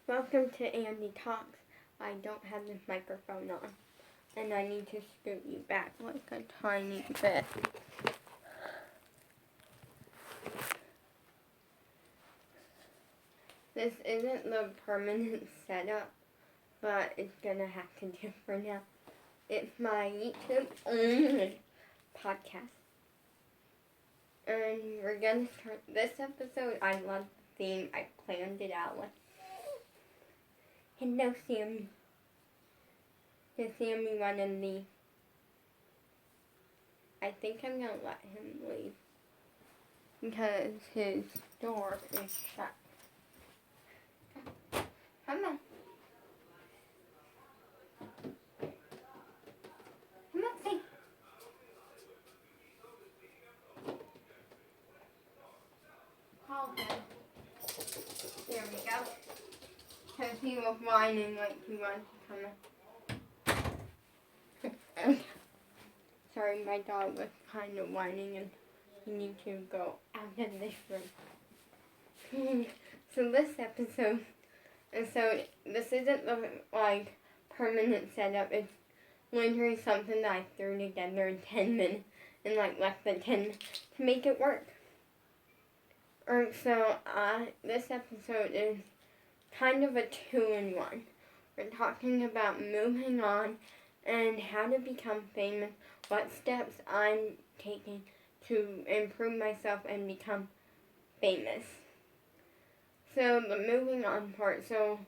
Welcome to Andy Talks. I don't have this microphone on, and I need to scoot you back like a tiny bit. This isn't the permanent setup, but it's gonna have to do for now. It's my YouTube only podcast. And we're gonna start this episode. I love the theme. I planned it out with. Hello, Sammy. Does Sammy want to leave? I think I'm gonna let him leave because his door is shut. Come on. Come on, say. Call him. There we go. Because he was whining like he wanted to come in. Sorry, my dog was kind of whining and he needs to go out of this room. So this episode, this isn't the permanent setup. It's literally something that I threw together in 10 minutes, in less than 10 minutes to make it work. This episode is kind of a 2-in-1. We're talking about moving on and how to become famous, what steps I'm taking to improve myself and become famous. So the moving on part, so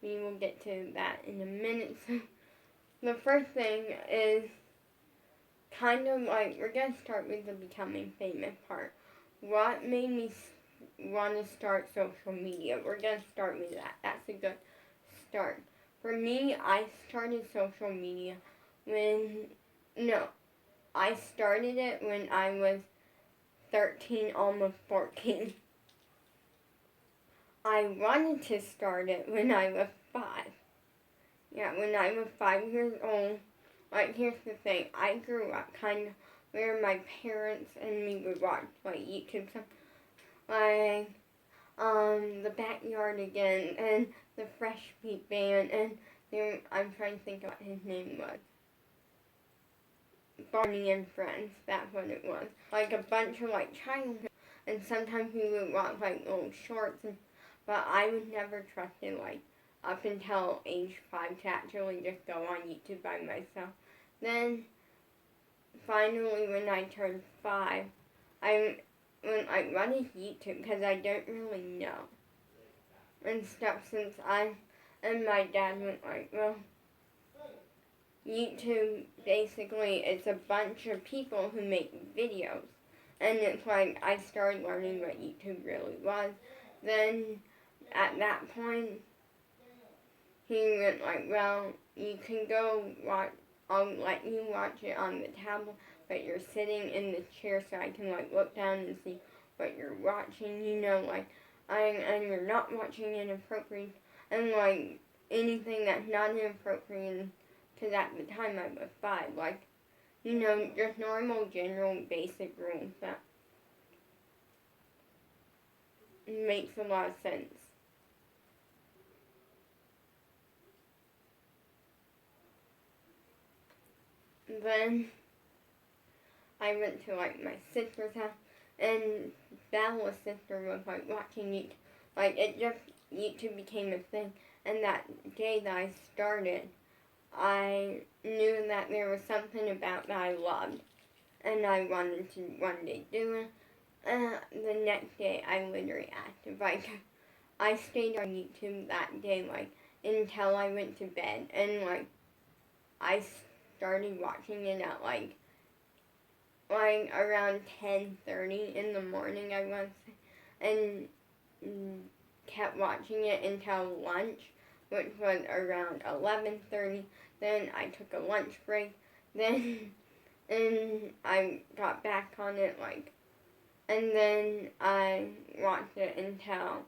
we will get to that in a minute. So the first thing is kind of we're going to start with the becoming famous part. What made me want to start social media? We're going to start with that. That's a good start. For me, I started social media I started it when I was 13, almost 14. I wanted to start it when I was 5. Yeah, when I was 5 years old. Here's the thing. I grew up kind of where my parents and me would watch, YouTube stuff. The Backyard Again, and the Fresh Beat Band, and I'm trying to think of what his name was. Barney and Friends, that's what it was. A bunch of childhood, and sometimes we would watch little shorts, but I would never trust it up until age 5 to actually just go on YouTube by myself. Then finally when I turned 5, what is YouTube? Because I don't really know and stuff, and my dad went YouTube basically is a bunch of people who make videos, and it's I started learning what YouTube really was. Then at that point he went you can go watch, I'll let you watch it on the tablet, but you're sitting in the chair so I can look down and see what you're watching, and you're not watching inappropriate, and anything that's not inappropriate, because at the time I was 5, just normal, general, basic rules that makes a lot of sense. Then I went to my sister's house, and Bella's sister was watching YouTube. YouTube became a thing, and that day that I started, I knew that there was something about that I loved, and I wanted to one day do it. The next day I literally acted I stayed on YouTube that day until I went to bed, and I started watching it at around 10:30 in the morning, I want to say, and kept watching it until lunch, which was around 11:30. Then I took a lunch break. Then and I got back on it and then I watched it until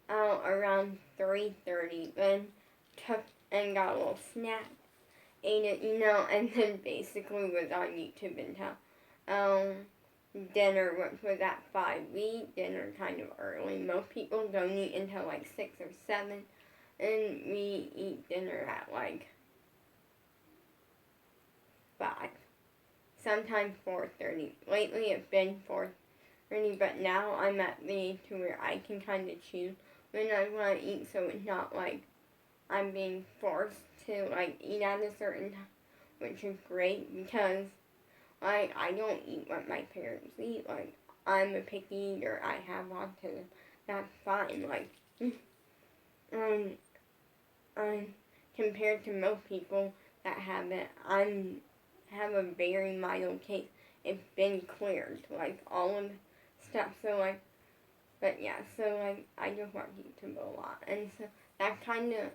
around 3:30. Then took and got a little snack, ate it, and then basically was on YouTube until dinner, which was at 5. We eat dinner kind of early. Most people don't eat until 6 or 7. and we eat dinner at like 5. Sometimes 4:30. Lately it's been 4:30, but now I'm at the age to where I can kind of choose when I want to eat, so it's not like I'm being forced to like eat at a certain time, which is great because like I don't eat what my parents eat. Like I'm a picky eater. I have autism. That's fine. Like um, compared to most people that have it, have a very mild case. It's been cleared, like all of the stuff. So like, but yeah. So like, I just watch YouTube a lot, and so that kind of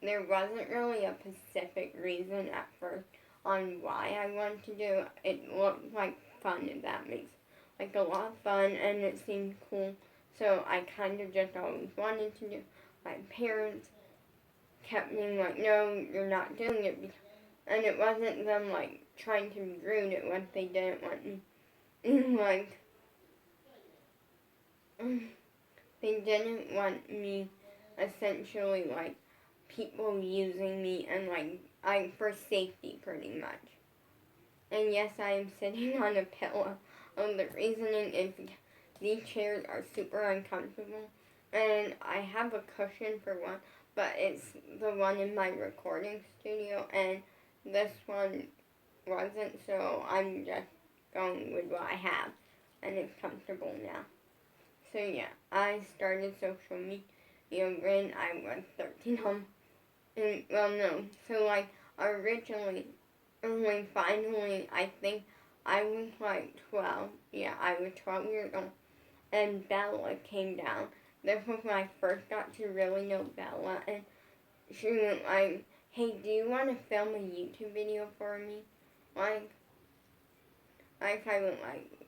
there wasn't really a specific reason at first on why I wanted to do it. It looked like fun, if that makes like a lot of fun, and it seemed cool. So I kind of just always wanted to do. My parents kept being like, "No, you're not doing it," and it wasn't them like trying to be rude. It was they didn't want me, like they didn't want me essentially like people using me and like for safety pretty much. And yes, I am sitting on a pillow. The reasoning is these chairs are super uncomfortable, and I have a cushion for one, but it's the one in my recording studio, and this one wasn't, so I'm just going with what I have, and it's comfortable now. So yeah, I started social media when I was 13. And, well, no. So like originally, and when finally, I think I was like 12. Yeah, I was 12 years old, and Bella came down. This was when I first got to really know Bella, and she went like, "Hey, do you want to film a YouTube video for me?" Like, I went like,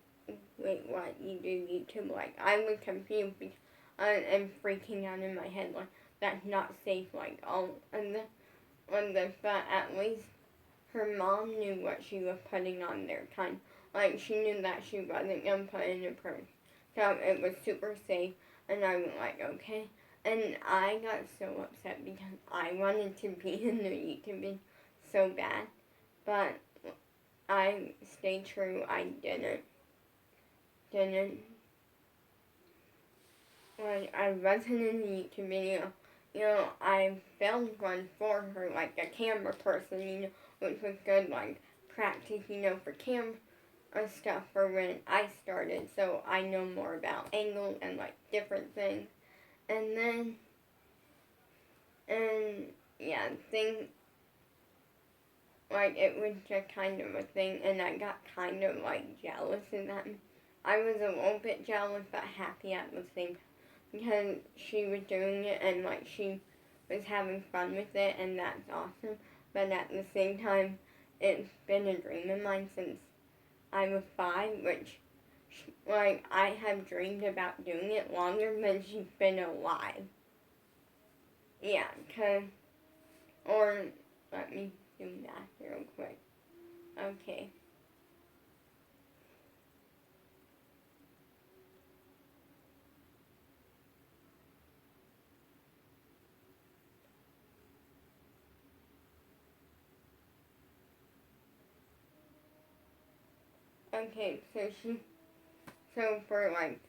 "Wait, what? You do YouTube?" Like, I was confused and freaking out in my head, like, that's not safe, like, all on this, but at least her mom knew what she was putting on there, like, she knew that she wasn't gonna put in a purse, so it was super safe, and I was like, okay, and I got so upset because I wanted to be in the YouTube video so bad, but I stayed true. I didn't. Like, I wasn't in the YouTube video. You know, I filmed one for her, like a camera person, which was good, like, practice, for camera stuff for when I started, so I know more about angles and, like, different things. And then, yeah, like, it was just kind of a thing, and I got kind of, like, jealous in that. I was a little bit jealous, but happy at the same time, because she was doing it, and, like, she was having fun with it, and that's awesome. But at the same time, it's been a dream of mine since I was 5, which, like, I have dreamed about doing it longer than she's been alive. Yeah, or, let me do that real quick. Okay. Okay, so for like,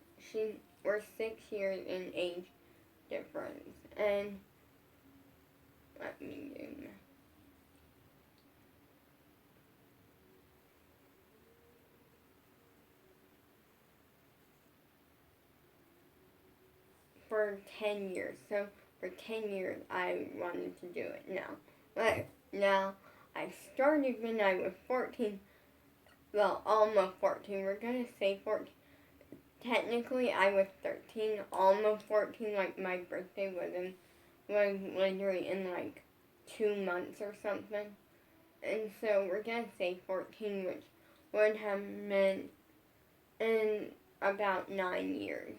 we're 6 years in age difference, and let me do that. For 10 years, so for 10 years I wanted to do it now. But now, I started when I was 14, well, almost 14, we're gonna say 14. Technically, I was 13, almost 14, like, my birthday was literally in, like, 2 months or something. And so we're gonna say 14, which would have meant in about 9 years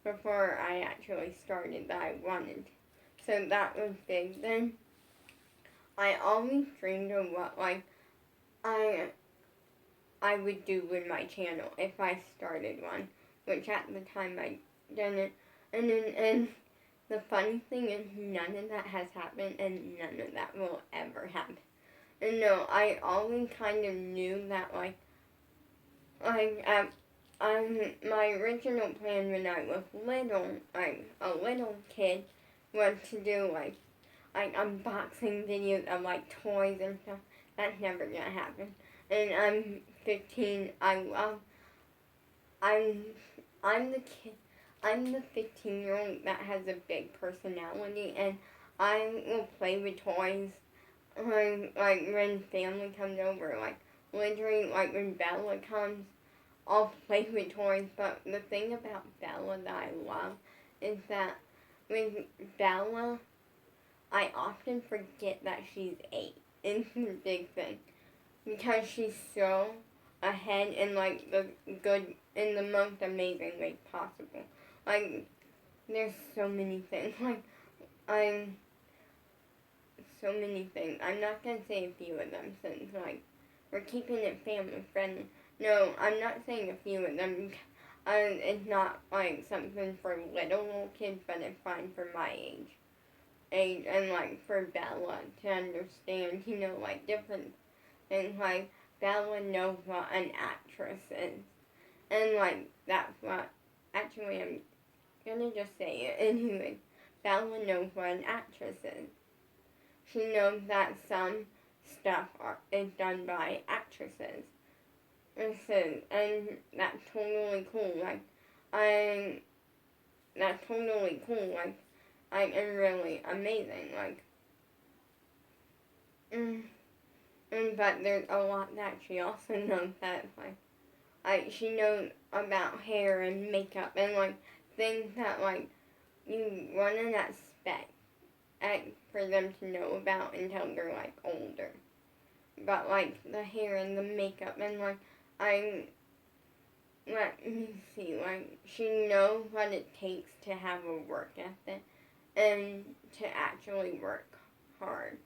before I actually started that I wanted. So that was big. Then I always dreamed of what, like, I would do with my channel if I started one, which at the time I didn't. And the funny thing is none of that has happened and none of that will ever happen. And no, I always kind of knew that like my original plan when I was little, like a little kid, was to do like unboxing videos of like toys and stuff. That's never gonna happen. And I'm 15. I'm I'm the kid. I'm the 15-year-old that has a big personality, and I will play with toys. Like when family comes over, like literally like when Bella comes, I'll play with toys. But the thing about Bella that I love is that with Bella, I often forget that she's 8. It's the big thing because she's so ahead in like the good in the most amazing way possible. Like there's so many things. Like I'm so many things. I'm not gonna say a few of them since like we're keeping it family friendly. No, I'm not saying a few of them. It's not like something for little kids, but it's fine for my age and like for Bella to understand, like different things. Like Bella knows what an actress is, and like that's what. Actually, I'm gonna just say it anyway. Bella knows what an actress is. She knows that some stuff is done by actresses. And that's totally cool. That's totally cool. And really amazing. But there's a lot that she also knows that, she knows about hair and makeup and, things that, you wouldn't expect for them to know about until they're, older. But, the hair and the makeup and, let me see, she knows what it takes to have a work ethic and to actually work hard.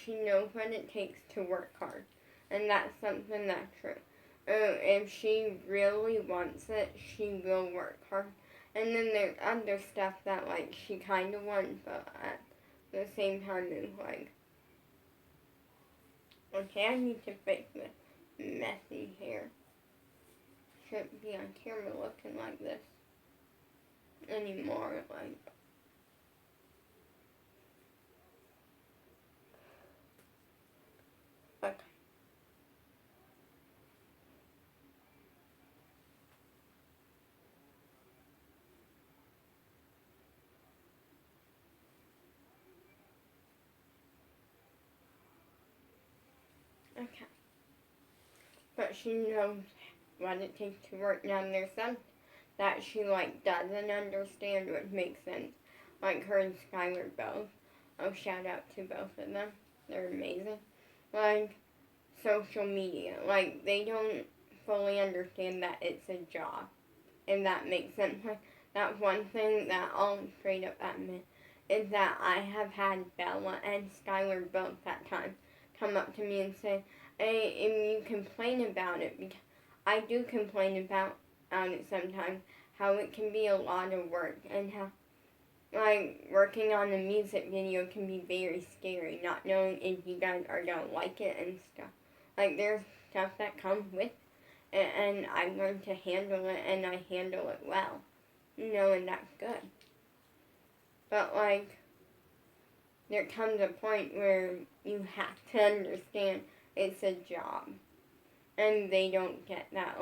She knows what it takes to work hard, and that's something that's true. If she really wants it, she will work hard. And then there's other stuff that she kind of wants, but at the same time is okay, I need to fix this messy hair. Shouldn't be on camera looking like this anymore. Okay. Okay. But she knows what it takes to work. Now there's some that she doesn't understand, which makes sense. Like her and Skylar both. Oh, shout out to both of them. They're amazing. Social media. They don't fully understand that it's a job. And that makes sense. That one thing that I'll straight up admit is that I have had Bella and Skylar both that time come up to me and say, hey, if you complain about it, because I do complain about it sometimes, how it can be a lot of work and how working on a music video can be very scary, not knowing if you guys are gonna like it and stuff. There's stuff that comes with it, and I learned to handle it, and I handle it well. And that's good. But there comes a point where you have to understand it's a job, and they don't get that.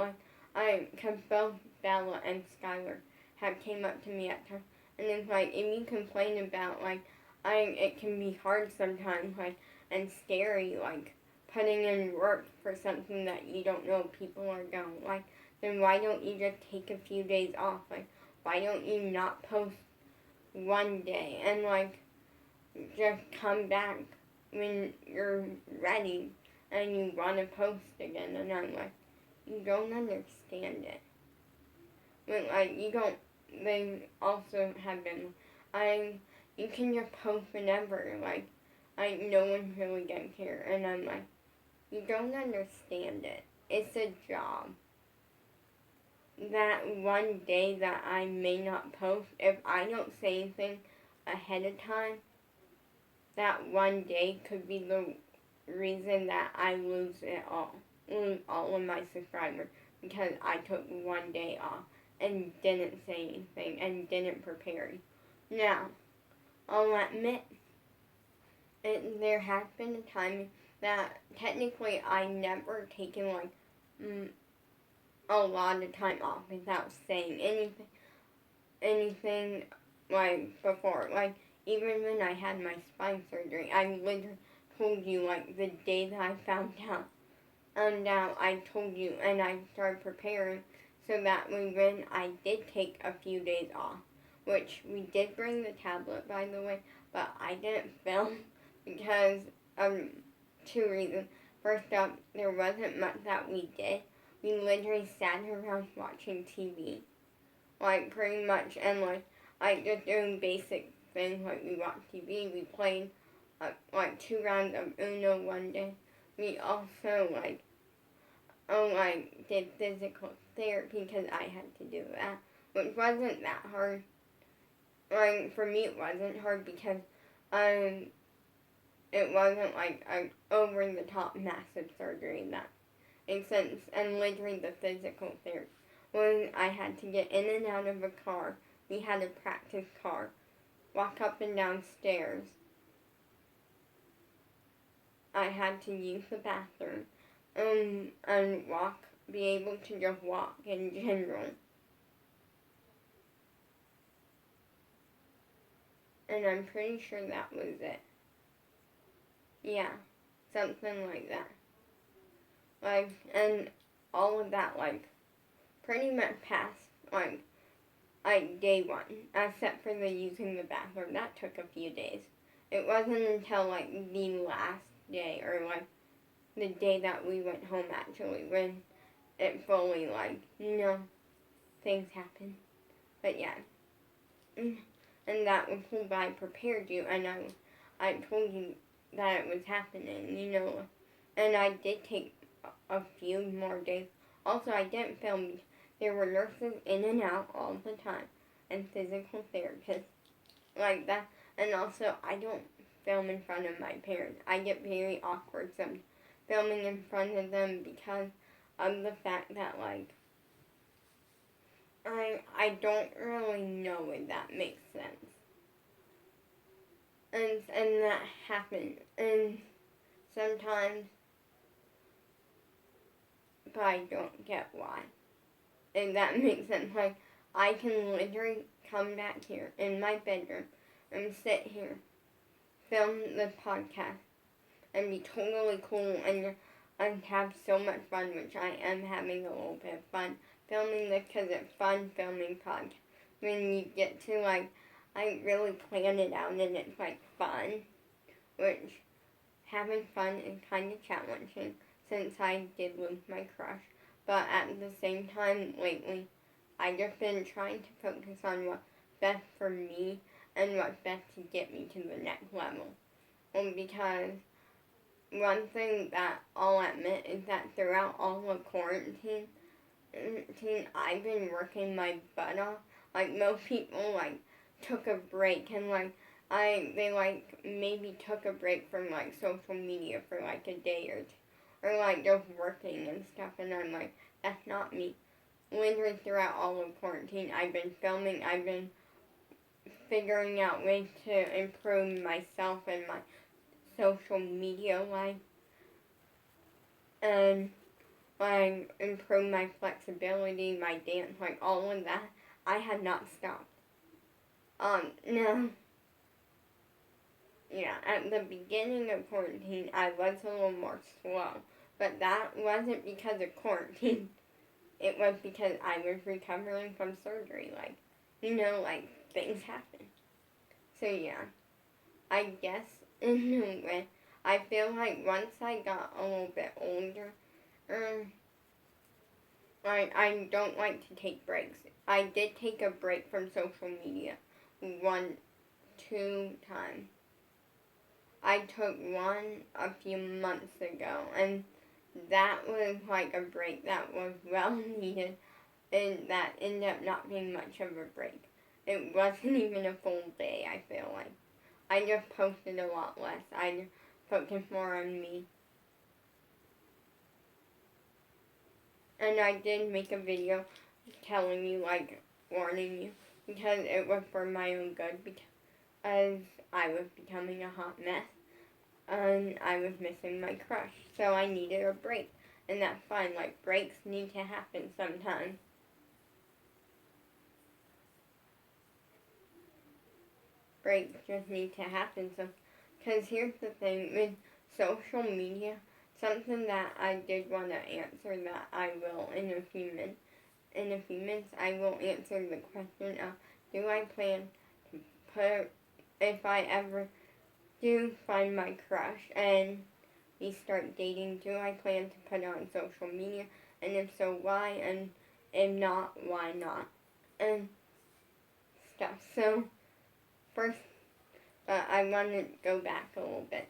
Cause both Bella and Skylar have came up to me at times, and it's if you complain about it can be hard sometimes, and scary, putting in work for something that you don't know people are gonna like. Then why don't you just take a few days off? Why don't you not post one day and just come back when you're ready and you want to post again? And I'm you don't understand it. But you don't. They also have been. you can just post whenever, like no one's really gonna care. And I'm like, you don't understand it. It's a job. That one day that I may not post, if I don't say anything ahead of time, that one day could be the reason that I lose all of my subscribers, because I took one day off and didn't say anything and didn't prepare. Now, I'll admit, there has been a time that technically I never taken a lot of time off without saying anything like before. Like even when I had my spine surgery, I literally told you like the day that I found out. Now I told you, and I started preparing so that when I did take a few days off, which we did bring the tablet by the way, but I didn't film because of two reasons. First up, there wasn't much that we did. We literally sat around watching TV, like pretty much, and like just doing basic things like we watched TV. We played like 2 rounds of Uno one day. We also did physical therapy because I had to do that, which wasn't that hard. Like for me, it wasn't hard because it wasn't like an over the top massive surgery that makes sense. And literally the physical therapy, when I had to get in and out of a car, we had a practice car, walk up and down stairs. I had to use the bathroom, and be able to just walk in general. And I'm pretty sure that was it. Yeah, something like that. Like, and all of that, like, pretty much passed, like day one, except for the using the bathroom. That took a few days. It wasn't until, like, the last day, or, like, the day that we went home, actually, when it fully, like, things happen. But, yeah. And that was why I prepared you, and I told you that it was happening, And I did take a few more days. Also, I didn't film. There were nurses in and out all the time, and physical therapists like that. And also, I don't film in front of my parents. I get very awkward some filming in front of them because of the fact that, like, I don't really know if that makes sense. And that happened. And sometimes, but I don't get why. If that makes sense. Like, I can literally come back here in my bedroom and sit here, film the podcast, and be totally cool and have so much fun, which I am having a little bit of fun filming this because it's fun filming podcasts. When you get to, like, I really plan it out and it's, like, fun, which having fun is kind of challenging since I did lose my crush. But at the same time, lately, I've just been trying to focus on what's best for me and what's best to get me to the next level. Because one thing that I'll admit is that throughout all of quarantine, I've been working my butt off. Like, most people, like, took a break and, like, they, like, maybe took a break from, like, social media for, like, a day or two. Or, like, just working and stuff, and I'm like, that's not me. Literally throughout all of quarantine, I've been filming, I've been figuring out ways to improve myself and my social media life. And, like, improve my flexibility, my dance, like, all of that. I have not stopped. Now, yeah, at the beginning of quarantine, I was a little more slow. But that wasn't because of quarantine. It was because I was recovering from surgery. Like, like, things happen. So, yeah. I guess, in a way, I feel like once I got a little bit older, I don't like to take breaks. I did take a break from social media once 2 times. I took one a few months ago, and that was like a break that was well needed, and that ended up not being much of a break. It wasn't even a full day, I feel like. I just posted a lot less. I focused more on me. And I did make a video telling you, like, warning you, because it was for my own good, because I was becoming a hot mess, and I was missing my crush, so I needed a break, and that's fine. Like, breaks need to happen sometimes. Breaks just need to happen, so, because here's the thing, with social media, something that I did want to answer that I will in a few minutes. In a few minutes, I will answer the question of, do I plan to put, if I ever do find my crush and we start dating, do I plan to put it on social media? And if so, why? And if not, why not? And stuff. So, first, I want to go back a little bit.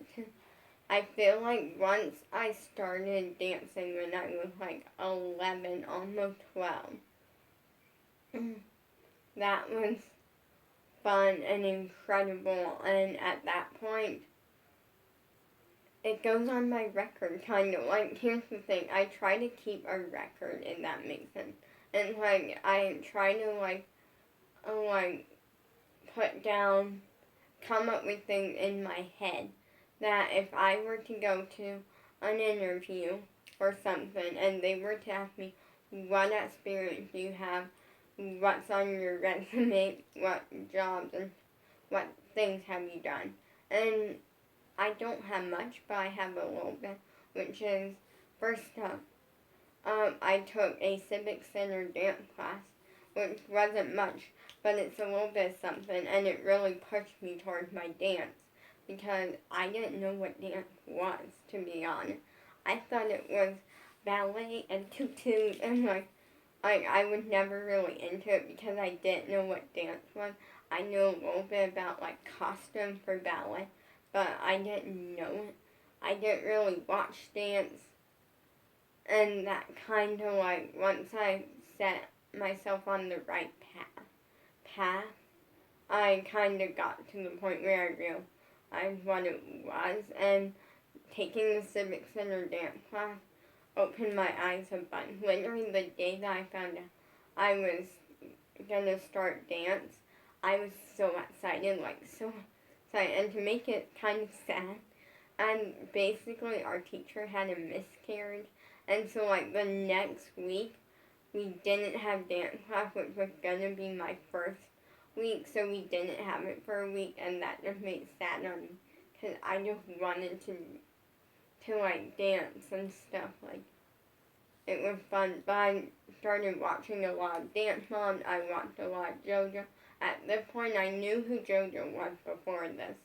I feel like once I started dancing when I was like 11, almost 12, that was fun and incredible, and at that point, it goes on my record, kind of. Like, here's the thing, I try to keep a record, if that makes sense. And, like, I try to, like, put down, come up with things in my head that if I were to go to an interview or something and they were to ask me, what experience do you have, what's on your resume, what jobs and what things have you done? And I don't have much, but I have a little bit, which is, first up, I took a Civic Center dance class, which wasn't much, but it's a little bit of something, and it really pushed me towards my dance, because I didn't know what dance was, to be honest. I thought it was ballet and tutus, and I was never really into it because I didn't know what dance was. I knew a little bit about, like, costume for ballet, but I didn't know it. I didn't really watch dance, and that kind of, like, once I set myself on the right path, I kind of got to the point where I realized what it was, and taking the Civic Center dance class opened my eyes a bunch. Literally the day that I found out I was gonna start dance, I was so excited, and to make it kind of sad, and basically our teacher had a miscarriage, and so, like, the next week, we didn't have dance class, which was gonna be my first week, so we didn't have it for a week, and that just made it sad on me, because I just wanted to like, dance and stuff, like, it was fun, but I started watching a lot of Dance Moms, I watched a lot of JoJo. At this point, I knew who JoJo was before this,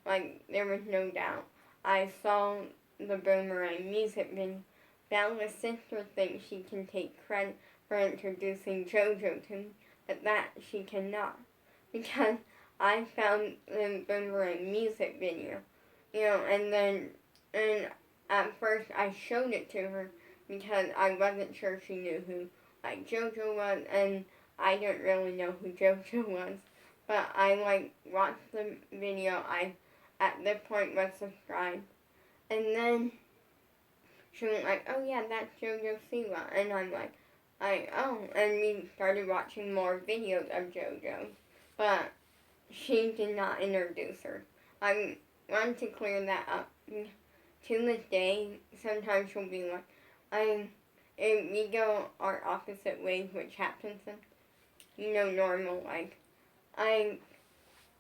like, there was no doubt. I saw the Boomerang music video. Bella's sister thinks she can take credit for introducing JoJo to me, but that she cannot, because I found the Boomerang music video, and at first I showed it to her because I wasn't sure she knew who, like, JoJo was, and I didn't really know who JoJo was, but I, like, watched the video. I, at this point, was subscribed, and then she was like, oh yeah, that's JoJo Siwa, and I'm like, oh, and we started watching more videos of JoJo, but she did not introduce her. I wanted to clear that up. To this day, sometimes she'll be like, if we go our opposite ways, which happens in, normal, like,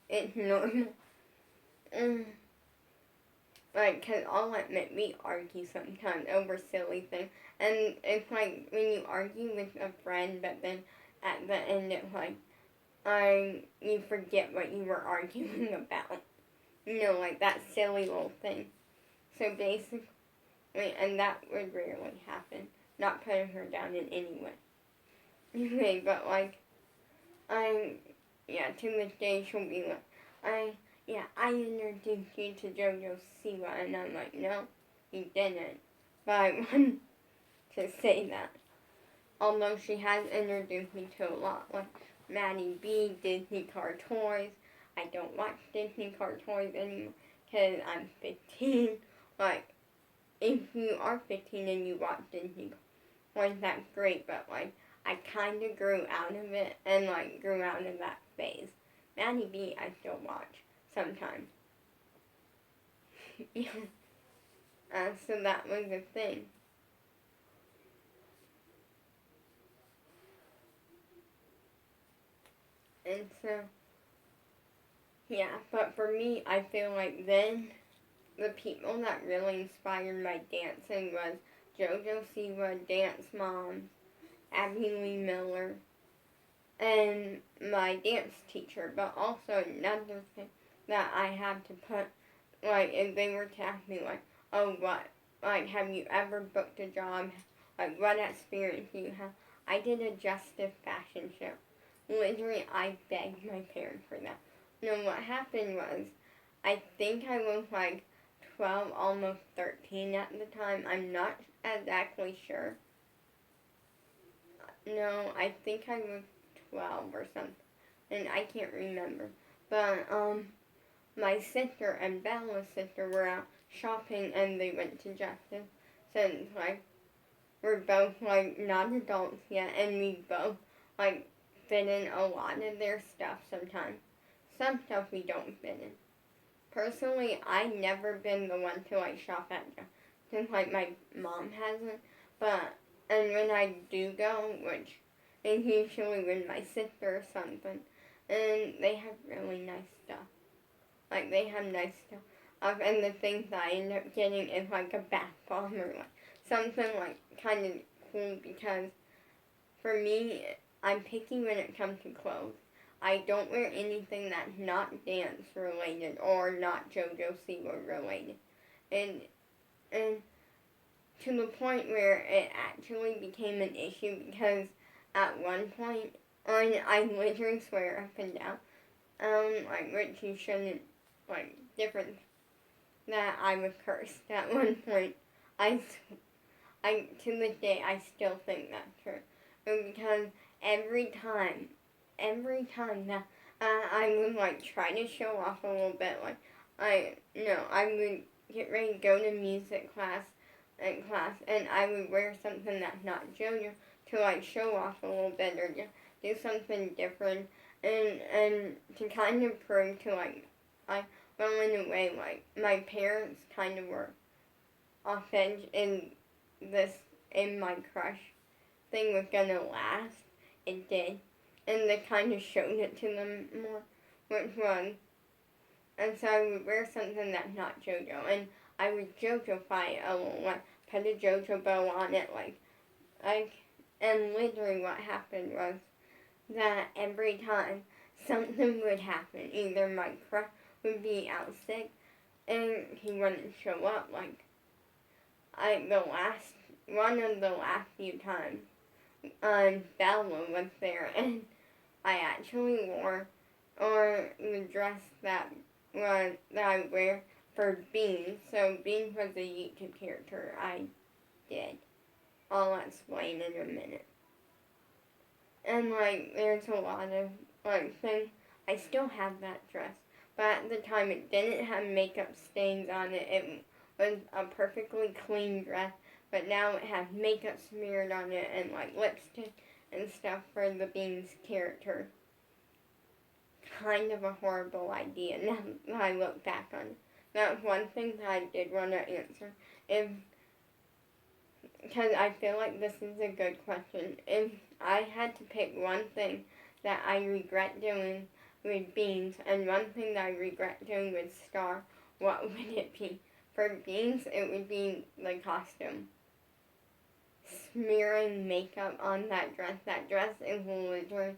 it's normal. Like, cause I'll admit, we argue sometimes over silly things, and it's like, when you argue with a friend, but then at the end it's like, you forget what you were arguing about. Like that silly little thing. So basically, and that would rarely happen. Not putting her down in any way. Anyway, but like, to this day she'll be like, I introduced you to JoJo Siwa, and I'm like, no, you didn't. But I wanted to say that. Although she has introduced me to a lot, like Maddie B, Disney Car Toys. I don't watch Disney Car Toys anymore because I'm 15. Like, if you are 15 and you watch Disney Toys, that's great, but like, I kind of grew out of it and like grew out of that phase. Maddie B, I still watch sometimes. Yeah. So that was the thing. And so, yeah, but for me, I feel like then the people that really inspired my dancing was JoJo Siwa, Dance Mom, Abby Lee Miller, and my dance teacher. But also another thing that I had to put, like, if they were to ask me, like, oh, what, like, have you ever booked a job? Like, what experience do you have? I did a Justice fashion show. Literally, I begged my parents for that. No, what happened was, I think I was like 12, almost 13 at the time. I'm not exactly sure. No, I think I was 12 or something, and I can't remember. But my sister and Bella's sister were out shopping, and they went to Justice. Since like we're both like not adults yet, and we both like fit in a lot of their stuff sometimes. Some stuff we don't fit in. Personally, I never been the one to like shop at since like my mom hasn't. But and when I do go, which is usually with my sister or something, and they have really nice stuff. Like they have nice stuff. And the things that I end up getting is like a bath bomb or like something like kind of cool because for me, I'm picky when it comes to clothes. I don't wear anything that's not dance related or not JoJo Siwa related. And and to the point where it actually became an issue because at one point, and I literally swear up and down, like which you shouldn't, like different, that I was cursed at one point. I, I to this day I still think that's true, because every time that I would like try to show off a little bit, like I would get ready to go to music class and I would wear something that's not JoJo to like show off a little bit or just do something different and to kind of prove to like I well in a way like my parents kind of were off edge this in my crush thing was gonna last. It did. And they kind of showed it to them more, which was, and so I would wear something that's not JoJo, and I would JoJo-fy it a little, like put a JoJo bow on it, like, and literally what happened was that every time something would happen, either my crush would be out sick, and he wouldn't show up, like, one of the last few times, Bella was there, and I actually wore, or the dress that I wear for Beans. So Beans was a YouTube character I did. I'll explain in a minute. And like, there's a lot of like things. I still have that dress, but at the time it didn't have makeup stains on it. It was a perfectly clean dress, but now it has makeup smeared on it and like lipstick and stuff for the Beans character. Kind of a horrible idea now that I look back on it. That's one thing that I did want to answer. Because I feel like this is a good question. If I had to pick one thing that I regret doing with Beans and one thing that I regret doing with Star, what would it be? For Beans, it would be the costume. Smearing makeup on that dress. That dress is literally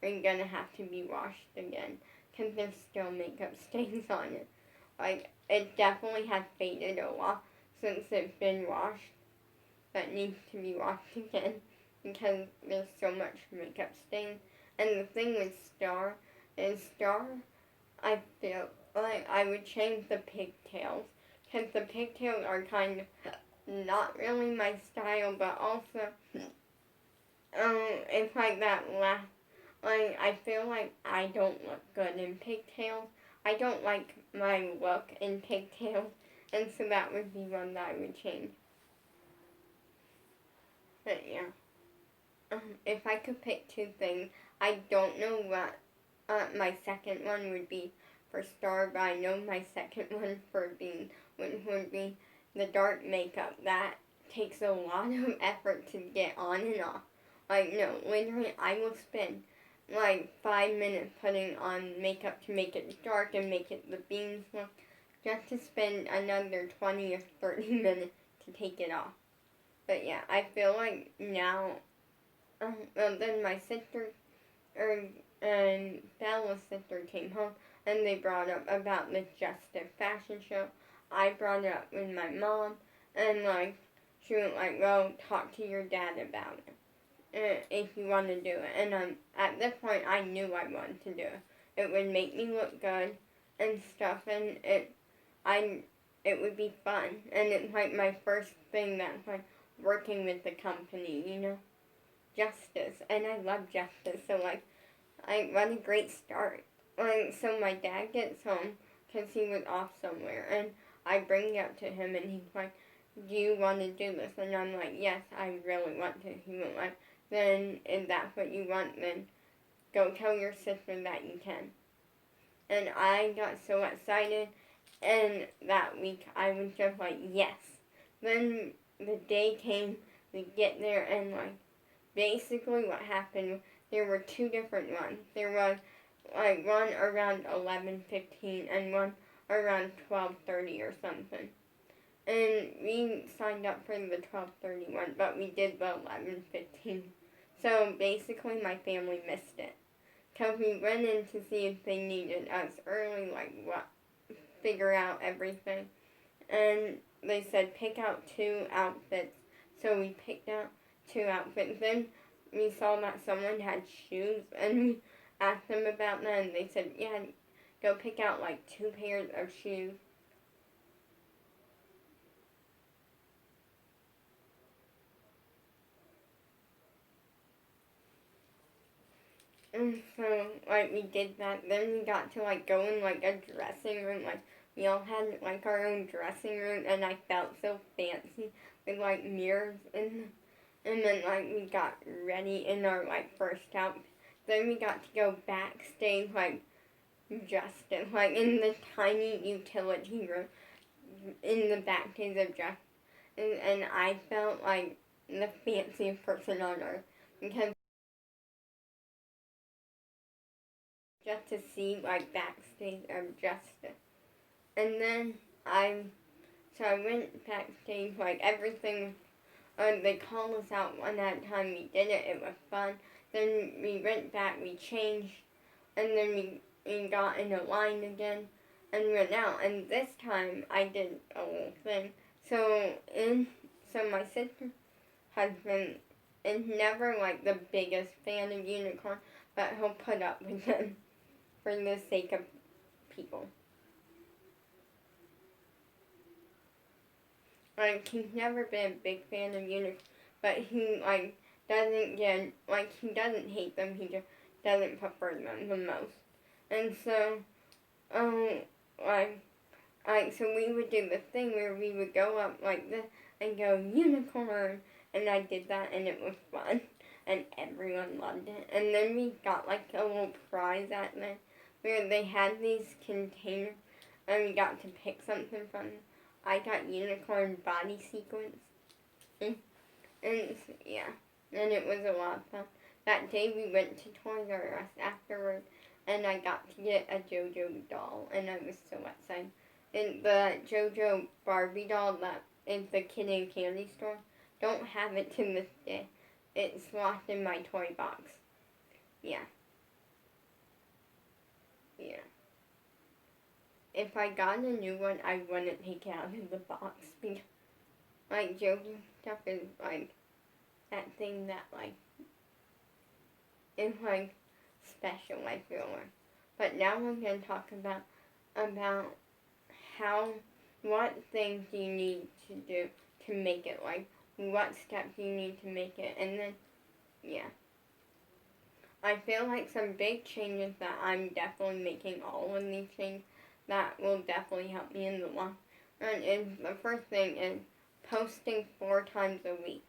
gonna have to be washed again because there's still makeup stains on it. Like, it definitely has faded a lot since it's been washed, but needs to be washed again because there's so much makeup stain. And the thing with Star is Star I feel like I would change the pigtails, because the pigtails are kind of not really my style, but also, it's like that last, like, I feel like I don't look good in pigtails. I don't like my look in pigtails, and so that would be one that I would change. But yeah, if I could pick two things, I don't know what my second one would be for star, but I know my second one for being would be the dark makeup. That takes a lot of effort to get on and off. Like no, literally, I will spend like 5 minutes putting on makeup to make it dark and make it the beams look, just to spend another 20 or 30 minutes to take it off. But yeah, I feel like now, then my sister or and Bella's sister came home and they brought up about the Justice fashion show. I brought it up with my mom, and like she was like, "Well, talk to your dad about it if you want to do it." And at this point, I knew I wanted to do it. It would make me look good and stuff, and it would be fun. And it's like my first thing that's like working with the company, Justice, and I love Justice, so like what a great start. So my dad gets home because he was off somewhere, and I bring it up to him, and he's like, "Do you want to do this?" And I'm like, "Yes, I really want to." He went like, "Then if that's what you want, then go tell your sister that you can." And I got so excited, and that week I was just like, "Yes." Then the day came, we get there, and like basically what happened, there were two different ones. There was like one around 11:15 and one around 12:30 or something. And we signed up for the 12:30 one, but we did the 11:15. So basically my family missed it. Because we went in to see if they needed us early, like what, figure out everything. And they said pick out two outfits. So we picked out two outfits. Then we saw that someone had shoes, and we asked them about that, and they said, "Yeah, go pick out like two pairs of shoes." And so like we did that. Then we got to like go in like a dressing room. Like we all had like our own dressing room, and I felt so fancy with like mirrors and then like we got ready in our like first outfit. Then we got to go backstage like Justice, like in the tiny utility room in the backstage of Justice, and I felt like the fanciest person on earth because just to see like backstage of Justice, and then I went backstage like everything. They called us out one at a time. We did it. It was fun. Then we went back. We changed, and then we got in a line again, and went out. And this time I did a little thing. So my sister's husband is never like the biggest fan of unicorn, but he'll put up with them for the sake of people. Like he's never been a big fan of unicorn, but he like doesn't get like he doesn't hate them. He just doesn't prefer them the most. And so, um, like so we would do the thing where we would go up like this and go unicorn, and I did that, and it was fun, and everyone loved it. And then we got like a little prize at the where they had these containers, and we got to pick something from them. I got unicorn body sequence, and yeah, and it was a lot of fun. That day we went to Toys R Us afterwards, and I got to get a JoJo doll, and I was so excited. And the JoJo Barbie doll that is the Kid and Candy store, don't have it to this day. It's locked in my toy box. Yeah. Yeah. If I got a new one, I wouldn't take it out of the box because, like, JoJo stuff is like that thing that like is like special. I feel like But now we're going to talk about how, what things you need to do to make it, like what steps you need to make it, and then, yeah. I feel like some big changes that I'm definitely making, all of these things that will definitely help me in the long run, is the first thing is posting 4 times a week.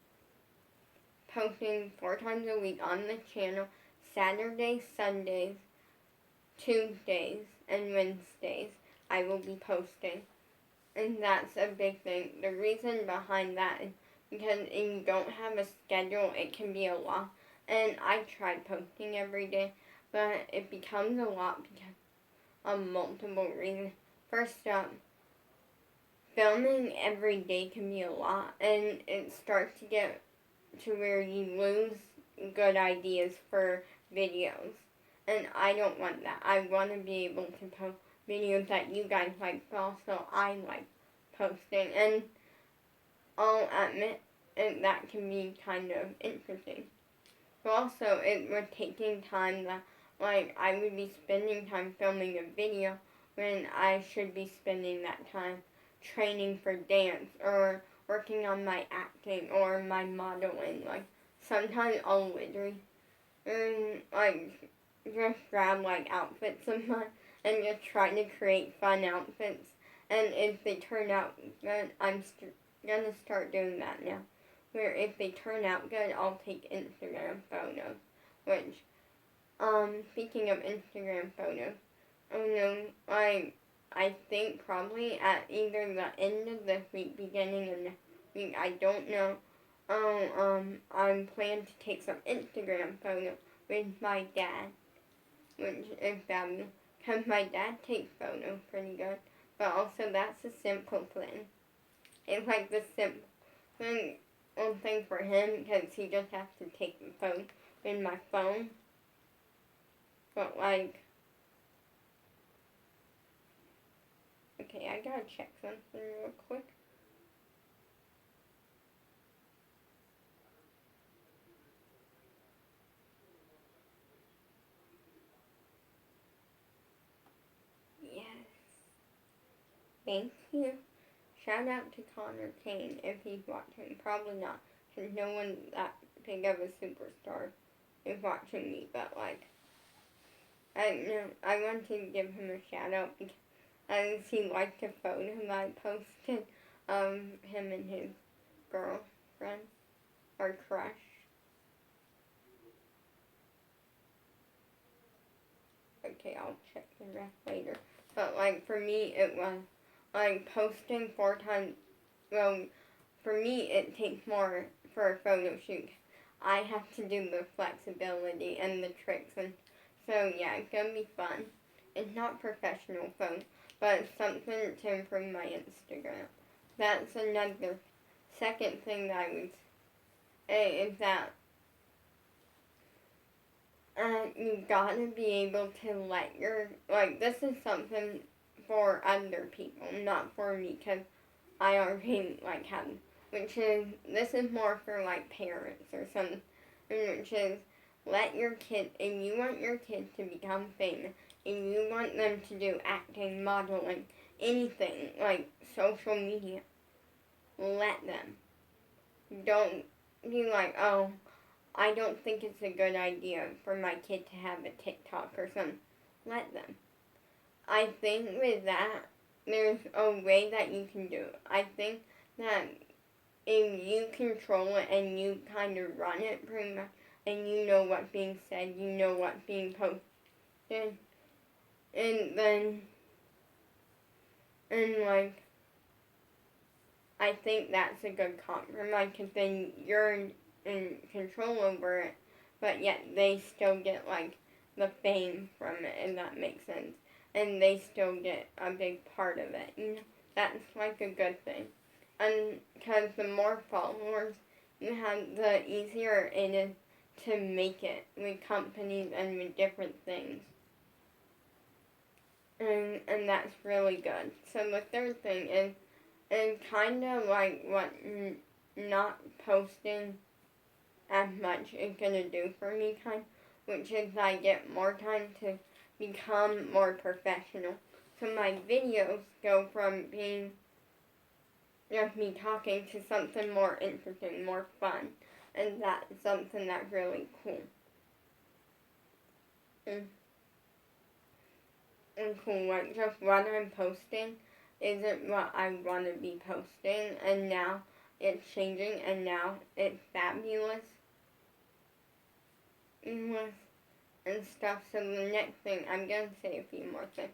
Posting 4 times a week on the channel, Saturdays, Sundays, Tuesdays, and Wednesdays. I will be posting. And that's a big thing. The reason behind that is because if you don't have a schedule, it can be a lot. And I tried posting every day, but it becomes a lot because of multiple reasons. First up, filming every day can be a lot, and it starts to get to where you lose good ideas for videos. And I don't want that. I want to be able to post videos that you guys like, but also I like posting. And I'll admit that can be kind of interesting. But also, it was taking time that, like, I would be spending time filming a video when I should be spending that time training for dance or working on my acting or my modeling. Like, sometimes I'll literally, like, just grab, like, outfits of mine and just try to create fun outfits. And if they turn out good, I'm gonna start doing that now. Where if they turn out good, I'll take Instagram photos. Which, speaking of Instagram photos, I think probably at either the end of this week, beginning of next week, I don't know. I'm planning to take some Instagram photos with my dad, which is fabulous, because my dad takes photos pretty good, but also that's a simple thing. It's like the simple thing for him, because he just has to take the phone with my phone, but like, okay, I gotta check something real quick. Yes. Thank you. Shout out to Connor Kane if he's watching. Probably not, because no one that big of a superstar is watching me, but like, I want to give him a shout out because he liked a photo I posted of him and his girlfriend or crush. Okay, I'll check the rest later. But like for me, it was like posting 4 times. Well, for me, it takes more for a photo shoot. I have to do the flexibility and the tricks, and so yeah, it's gonna be fun. It's not professional photo, but it's something to improve my Instagram. That's another second thing that I would say is that you gotta be able to let your, like, this is something for other people, not for me, because I already, like, have, which is, this is more for, like, parents or something, which is, let your kid, if you want your kids to become famous, if you want them to do acting, modeling, anything, like, social media, let them. Don't be like, oh, I don't think it's a good idea for my kid to have a TikTok or something. Let them. I think with that, there's a way that you can do it. I think that if you control it and you kind of run it pretty much, and you know what's being said, you know what's being posted, and then, and like, I think that's a good compromise, because then you're in control over it, but yet they still get, like, the fame from it, if that makes sense. And they still get a big part of it. You know, that's, like, a good thing. And because the more followers you have, the easier it is to make it with companies and with different things. And that's really good. So the third thing is kind of like what not posting as much is gonna do for me, which is I get more time to become more professional. So my videos go from being just me talking to something more interesting, more fun. And that's something that's really cool. And cool, like just what I'm posting isn't what I want to be posting, and now it's changing, and now it's fabulous and stuff. So the next thing, I'm going to say a few more things.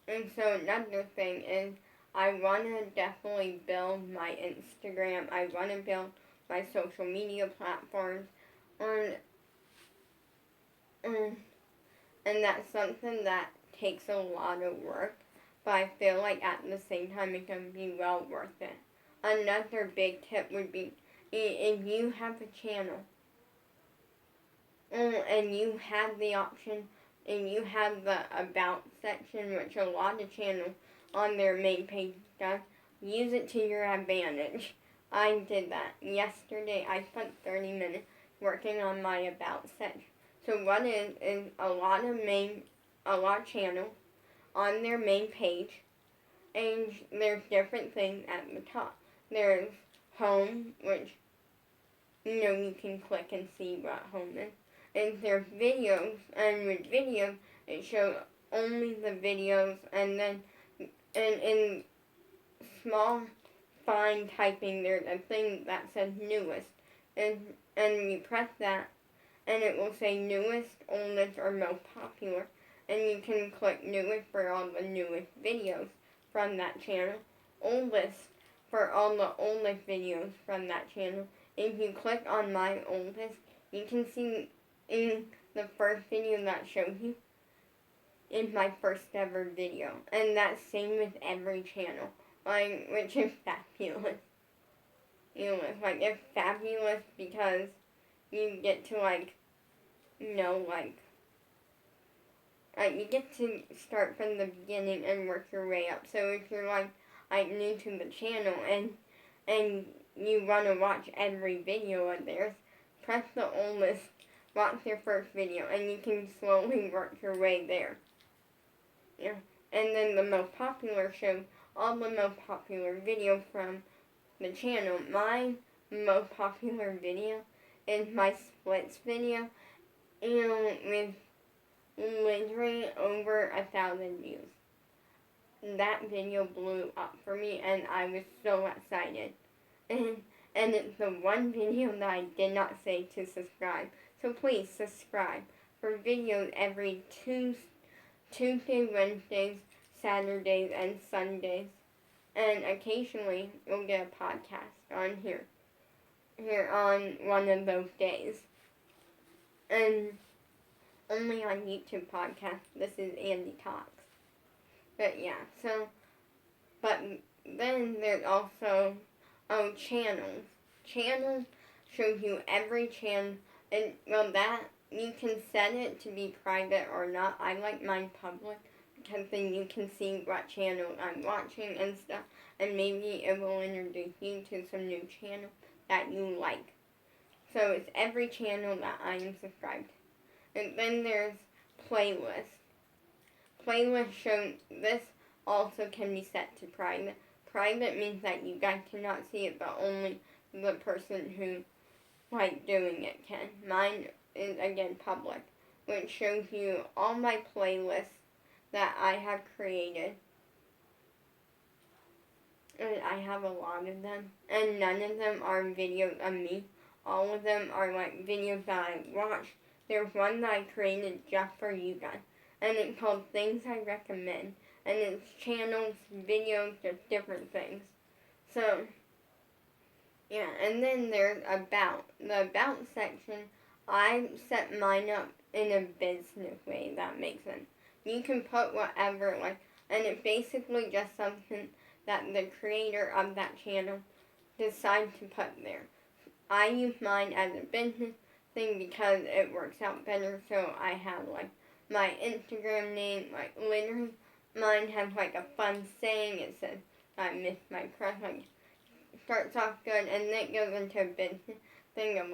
And so another thing is I want to definitely build my Instagram. I want to build my social media platforms. And that's something that takes a lot of work. But I feel like at the same time it can be well worth it. Another big tip would be if you have a channel and you have the option and you have the about section, which a lot of channels on their main page does, use it to your advantage. I did that yesterday. I spent 30 minutes working on my about section. So what is a lot of channels on their main page, and there's different things at the top. There's home, which you can click and see what home is. And there's videos, and with videos it shows only the videos, and then in small fine typing there's a thing that says newest, and you press that and it will say newest, oldest, or most popular, and you can click newest for all the newest videos from that channel, oldest for all the oldest videos from that channel. If you click on my oldest, you can see in the first video that shows you is my first ever video, and that's same with every channel, which is fabulous. It's fabulous because you get to you get to start from the beginning and work your way up. So if you're new to the channel and you want to watch every video of theirs, press the oldest, watch their first video, and you can slowly work your way there. Yeah. And then the most popular shows all the most popular videos from the channel. My most popular video is my splits video, and with literally over 1,000 views. That video blew up for me, and I was so excited. And it's the one video that I did not say to subscribe. So please subscribe for videos every Tuesday, Wednesdays, Saturdays, and Sundays. And occasionally you'll get a podcast on here on one of those days. And only on YouTube podcast. This is Andy Talks. But yeah, but then there's also channels. Channels shows you every channel, and that you can set it to be private or not. I like mine public because then you can see what channel I'm watching and stuff, and maybe it will introduce you to some new channel that you like. So it's every channel that I am subscribed to. And then there's playlists. Playlists show this also can be set to private. Private means that you guys cannot see it, but only the person who doing it can. Mine is again public, which shows you all my playlists that I have created. And I have a lot of them, and none of them are videos of me. All of them are videos that I watched. There's one that I created just for you guys, and it's called Things I Recommend, and it's channels, videos, just different things. So, yeah, and then there's About. The About section, I set mine up in a business way, if that makes sense. You can put whatever, and it's basically just something that the creator of that channel decides to put there. I use mine as a business thing because it works out better, so I have my Instagram name, literally mine has a fun saying. It says I miss my crush, starts off good, and then it goes into a business thing of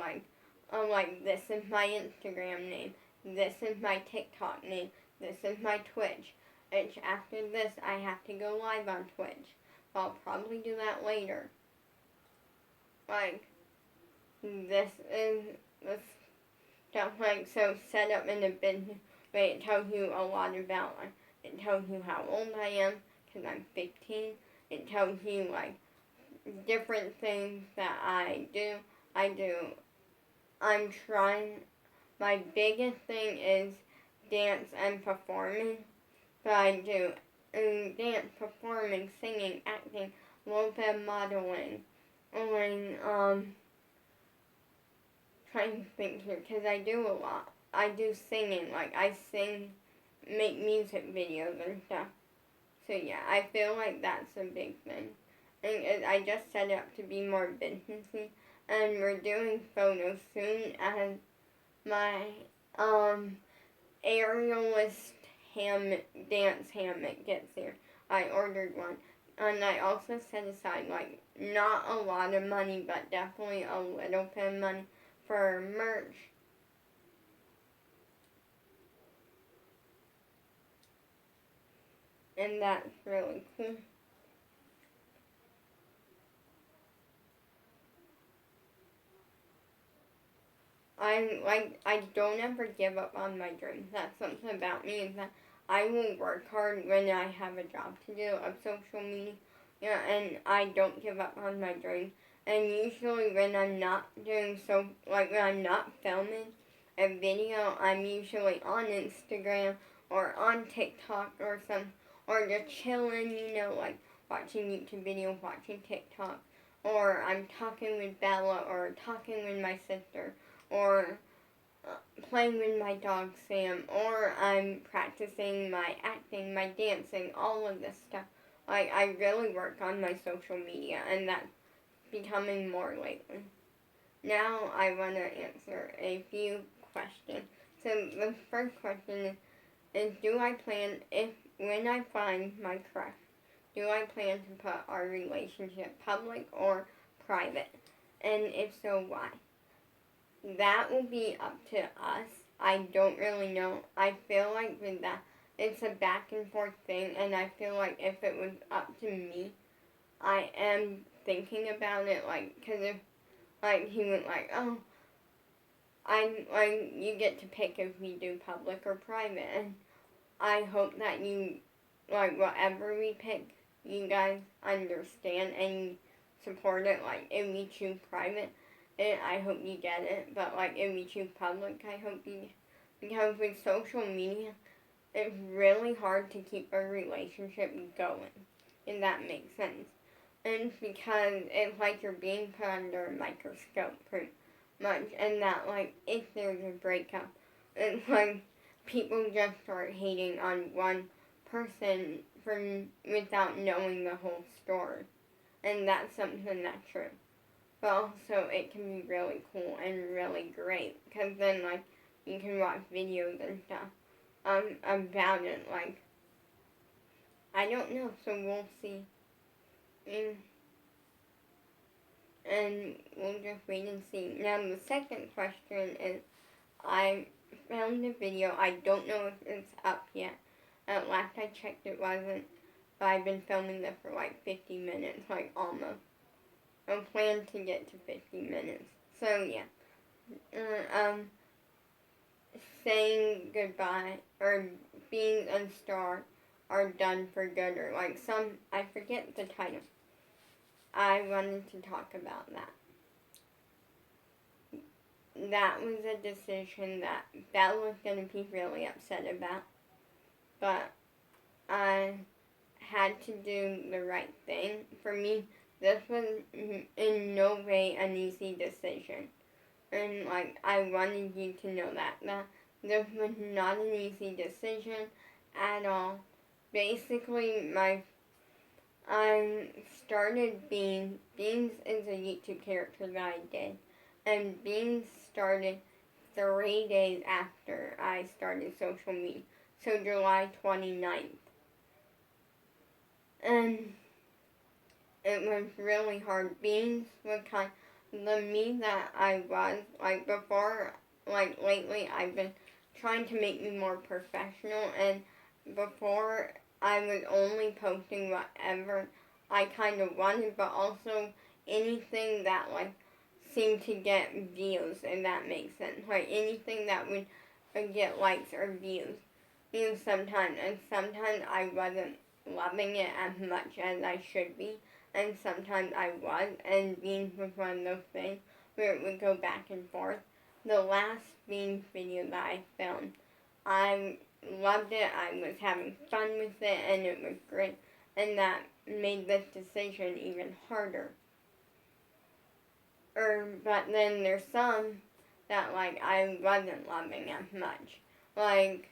this is my Instagram name, this is my TikTok name, This is my Twitch. And after this, I have to go live on Twitch. I'll probably do that later. Like, this is the stuff, like, so set up in a business way. It tells you a lot about, like, it tells you how old I am, because I'm 15. It tells you, like, different things that I do. I'm trying, my biggest thing is dance and performing. So I do dance, performing, singing, acting, a little bit of modeling, trying to think here, because I do a lot. I do singing, like I sing, make music videos and stuff. So yeah, I feel like that's a big thing. And I just set up to be more businessy, and we're doing photos soon as my aerialist dance hammock gets here. I ordered one. And I also set aside, like, not a lot of money, but definitely a little bit of money for merch. And that's really cool. I don't ever give up on my dreams. That's something about me, is that I will work hard when I have a job to do of social media. Yeah, and I don't give up on my dreams. And usually when I'm not doing when I'm not filming a video, I'm usually on Instagram or on TikTok or just chilling, like watching YouTube videos, watching TikTok, or I'm talking with Bella or talking with my sister, or playing with my dog Sam, or I'm practicing my acting, my dancing, all of this stuff. Like, I really work on my social media, and that's becoming more lately. Now I want to answer a few questions. So the first question is do I plan, when I find my crush, do I plan to put our relationship public or private? And if so, why? That will be up to us. I don't really know. I feel like with that, it's a back and forth thing, and I feel like if it was up to me, I am thinking about it, like, because if, like, he went like, oh, you get to pick if we do public or private, and I hope that you, like, whatever we pick, you guys understand and support it. Like, if we choose private, I hope you get it, but, like, if we choose public, I hope you, because with social media, it's really hard to keep a relationship going, if that makes sense. And because it's like you're being put under a microscope pretty much, and that, like, if there's a breakup, it's like people just start hating on one person without knowing the whole story. And that's something that's true. But also, it can be really cool and really great, because then, like, you can watch videos and stuff about it. Like, I don't know, so we'll see. And we'll just wait and see. Now, the second question is, I found a video. I don't know if it's up yet. At last I checked, it wasn't. But I've been filming this for like 50 minutes, like almost. I plan to get to 50 minutes. So, yeah. Saying goodbye, or being a star, are done for good, or like I forget the title. I wanted to talk about that. That was a decision that Belle was going to be really upset about. But I had to do the right thing. For me, this was in no way an easy decision. And, like, I wanted you to know that this was not an easy decision at all. Basically, I started Beans. Beans is a YouTube character that I did. And Beans started 3 days after I started social media. So July 29th. And it was really hard. Beans was kind of the me that I was. Like, before, like, lately I've been trying to make me more professional, and before I was only posting whatever I kind of wanted, but also anything that like seemed to get views, if that makes sense. Like anything that would get likes or views. Sometimes, and sometimes I wasn't loving it as much as I should be, and sometimes I was, and beans was one of those things where it would go back and forth. The last beans video that I filmed, I loved it, I was having fun with it, and it was great, and that made this decision even harder. But then there's some that like I wasn't loving as much. Like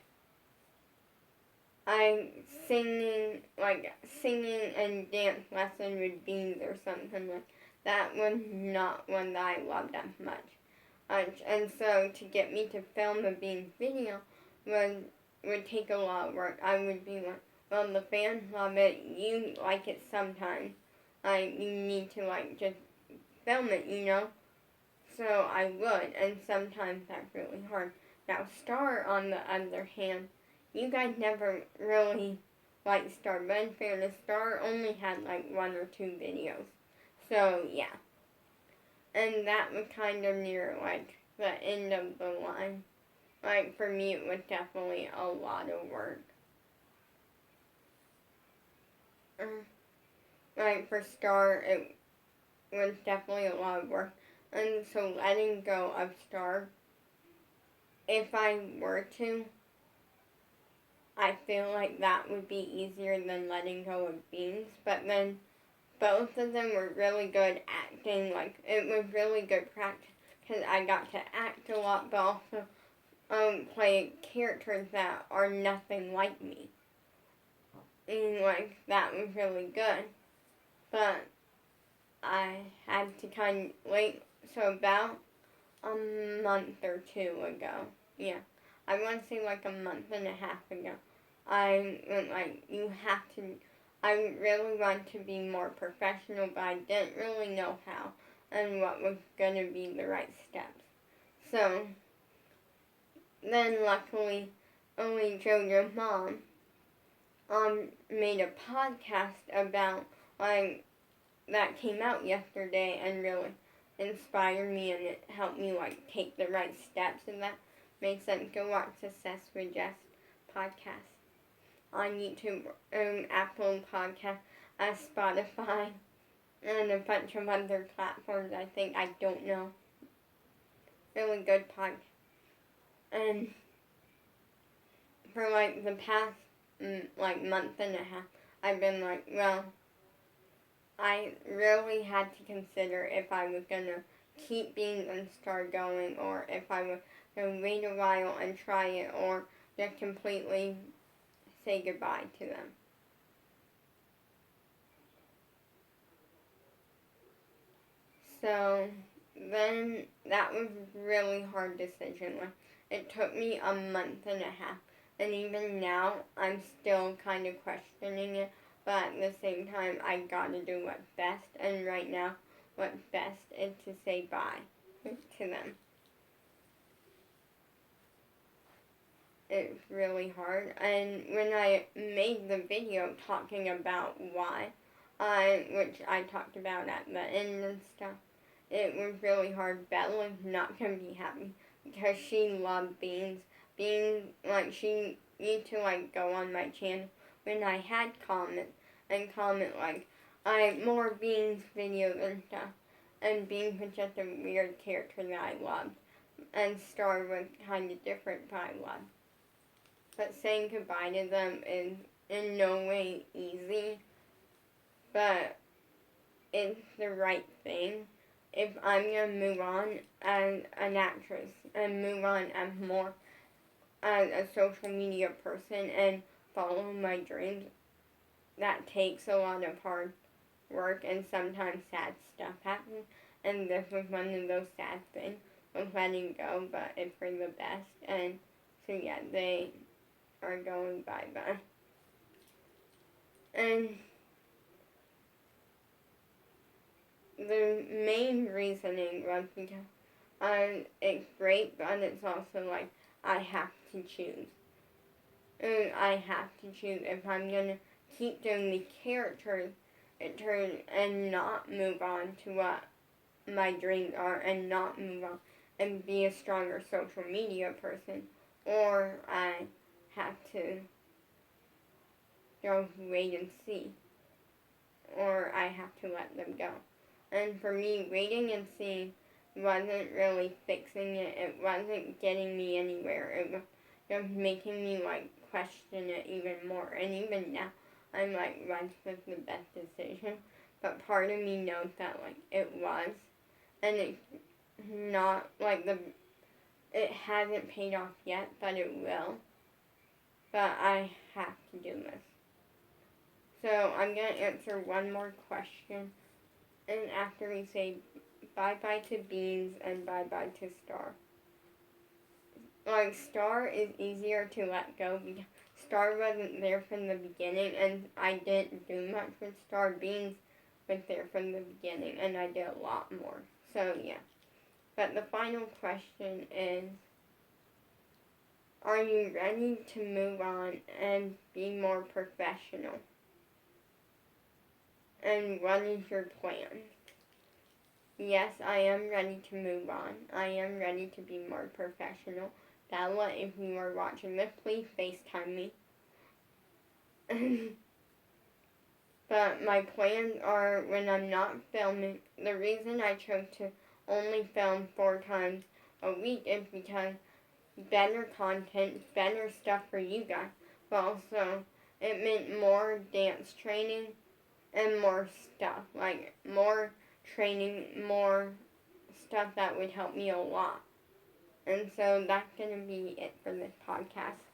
I singing and dance lesson with beans or something like that was not one that I loved as much. And so to get me to film a beans video would take a lot of work. I would be like, well, the fans love it, you like it sometimes. Like you need to like just film it, So I would, and sometimes that's really hard. Now Star, on the other hand, you guys never really liked Star, but in fairness, Star only had like 1 or 2 videos. So yeah. And that was kind of near like the end of the line. Like for me, it was definitely a lot of work. Like for Star, it was definitely a lot of work. And so letting go of Star, if I were to, I feel like that would be easier than letting go of Beans. But then both of them were really good acting. Like it was really good practice because I got to act a lot, but also play characters that are nothing like me. And like that was really good. But I had to kind of wait. So about a month or 2 ago, yeah, I want to say like a month and a half ago, I went like, you have to, I really want to be more professional, but I didn't really know how and what was going to be the right steps. So then luckily, only JoJo's mom made a podcast about like that came out yesterday and really inspired me, and it helped me like take the right steps, and that makes sense. Go watch Success with Jess podcast on YouTube, Apple Podcast, Spotify, and a bunch of other platforms. I think I don't know. Really good podcast. And for like the past like month and a half, I've been like, well, I really had to consider if I was going to keep Beans and start going, or if I was going to wait a while and try it, or just completely say goodbye to them. So then that was a really hard decision. Like, it took me a month and a half, and even now I'm still kind of questioning it. But at the same time, I gotta do what's best, and right now, what's best is to say bye to them. It's really hard, and when I made the video talking about why, which I talked about at the end and stuff, it was really hard. Bella's not gonna be happy because she loved Beans. Beans, like, she used to like go on my channel when I had comments and comment like, more Beans videos and stuff. And Beans was just a weird character that I loved. And Star was kind of different, but I loved. But saying goodbye to them is in no way easy, but it's the right thing. If I'm going to move on as an actress and move on as more as a social media person and follow my dreams, that takes a lot of hard work, and sometimes sad stuff happens. And this was one of those sad things, was letting go, but it's for the best. And so yeah, they are going bye-bye. And the main reasoning was because it's great, but it's also like I have to choose. And I have to choose if I'm going to keep doing the character and not move on to what my dreams are and not move on and be a stronger social media person, or I have to go wait and see, or I have to let them go. And for me, waiting and seeing wasn't really fixing it. It wasn't getting me anywhere. It was just making me question it even more. And even now, I'm was this the best decision? But part of me knows that it was, and it's not it hasn't paid off yet, but it will. But I have to do this. So I'm gonna answer one more question, and after we say bye-bye to Beans and bye-bye to Star. Star is easier to let go because Star wasn't there from the beginning, and I didn't do much with Star. Beans was there from the beginning, and I did a lot more. So, yeah. But the final question is, are you ready to move on and be more professional? And what is your plan? Yes, I am ready to move on. I am ready to be more professional. Bella, if you are watching this, please FaceTime me. But my plans are when I'm not filming. The reason I chose to only film 4 times a week is because better content, better stuff for you guys. But also, it meant more dance training and more stuff. More training, more stuff that would help me a lot. And so that's going to be it for this podcast.